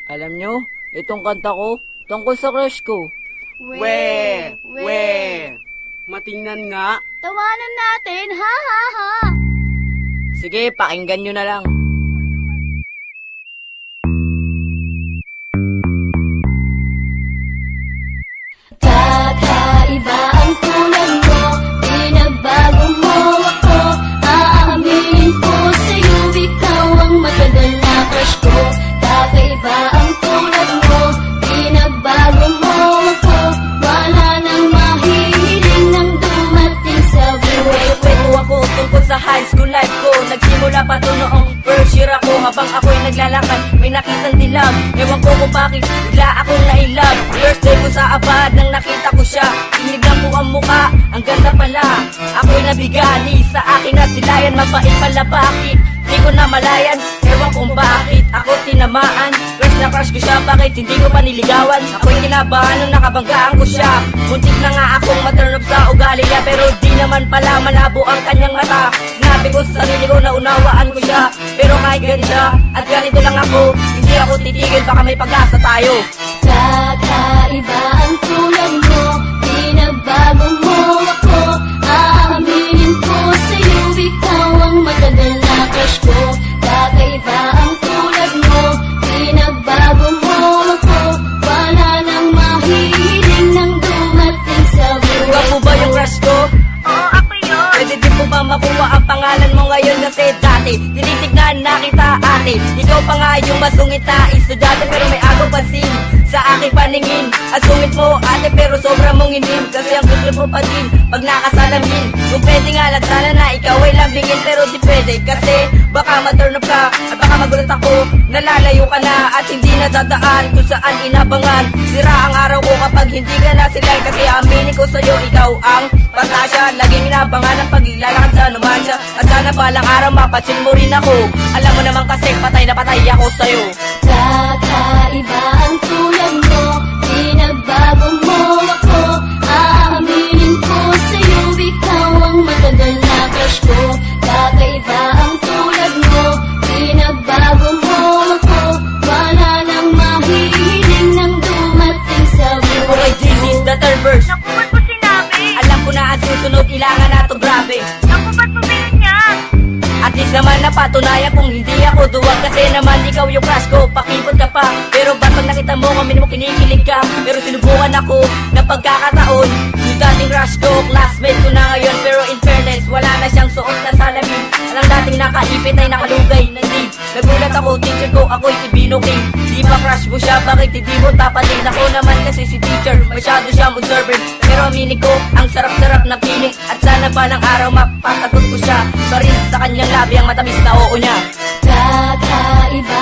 Alam nyo, itong kanta ko, tungkol sa crush ko. Matingnan nga. Tawanan natin, ha ha ha! Sige, pakinggan nyo na lang. Kakaiba ang tulad mo, pinagbago mo ako. Aaminin ko sa'yo, ikaw ang matagal na crush ko. Kakaiba ang tulad mo, pinagbago mo ako. Wala nang mahihiling nang dumating sa buhay ko. Kwento ako tungkol sa high school life ko. Nagsimula pa to noong first year ako. Habang ako'y naglalakad, may nakitang dilag. Ewan ko kung bakit, bigla akong nailab. First day ko sa abad, nang nakita ko siya. Tinignan ko ang muka, ang ganda pala. Ako'y nabigali, sa akin na silayan. Mabait pala, bakit? Di ko na malayan, ewan kung bakit ako tinamaan. Crush na crush ko siya, bakit hindi ko pa niligawan? Ako'y kinabahan nung nakabanggaan ko siya. Muntik na nga akong ma-turn up sa ugali niya, pero di naman pala malabo ang kanyang mata. Sinabi ko sa sarili ko na unawaan ko siya, pero kahit ganito siya at ganito lang ako, hindi ako titigil, baka may pag-asa tayo. Kakaiba ang tulad mo, pinagbago mo ako. Aaminin ko sa'yo, ikaw ang matagal na crush ko. Kakaiba ang tulad mo, pinagbago mo ako. Wala nang mahihiling nang dumating sa buhay Ikaw po ba yung crush ko? Oo, ako yun. Pwede din po ba makuha ang pangalan mo ngayon kasi dati tinitignan na kita ate. Ikaw pa nga yung masungit na estudyante pero may agaw pansin sa aking paningin. Ang sungit mo ate pero sobrang mong inim. Kasi ang gusto mo pa din pag nakasalamin. Kung pwede nga lang sana na ikaw ay lambingin pero di pwede kasi baka ma-turn up ka at baka magulat ako. Nalalayo ka na at hindi na dadaan kung saan inabangan. Sira ang araw ko kapag hindi ka na sila kasi aminin ko sa'yo ikaw ang patasya. Laging inabangan ang paglalakad sa numansya at sana palang araw mapansin mo rin ako. Alam mo naman kasi patay na patay ako sa'yo. Kakaiba ang tulad mo, pinagbago mo ako. Aaminin ko sa'yo, ikaw ang matagal na crush ko. Kakaiba ang tulad mo, pinagbago mo ako. Wala nang mahihiling nang dumating sa Okay, buhay this is the third verse. Naku, ba't mo sinabi? Alam ko na ang susunod, ilangan na to grabe. Naku, ba't mo yan? At least naman napatunayan kung hindi ako duwag. Kasi naman ikaw yung crush ko, pakipot ka pa. Pero ba't pag nakita mo kami mo kinikilig ka? Pero sinubukan ako ng pagkakataon. Yung dating crush ko, classmate ko na ngayon. Pero in fairness, wala na siyang suot na salamin. Alang dating nakaipit ay nakalugay ng lead. Nagulat ako, teacher ko, ako'y si Bino King. Di ba crush mo siya, bakit hindi mo tapatin? Ako naman kasi si teacher, masyado siyang observant. Pero aminin ko, ang sarap-sarap na piling. At sana pa ng araw mapasagot ko siya. Sorry sa kanyang labi ang matamis na oo niya. Kakaiba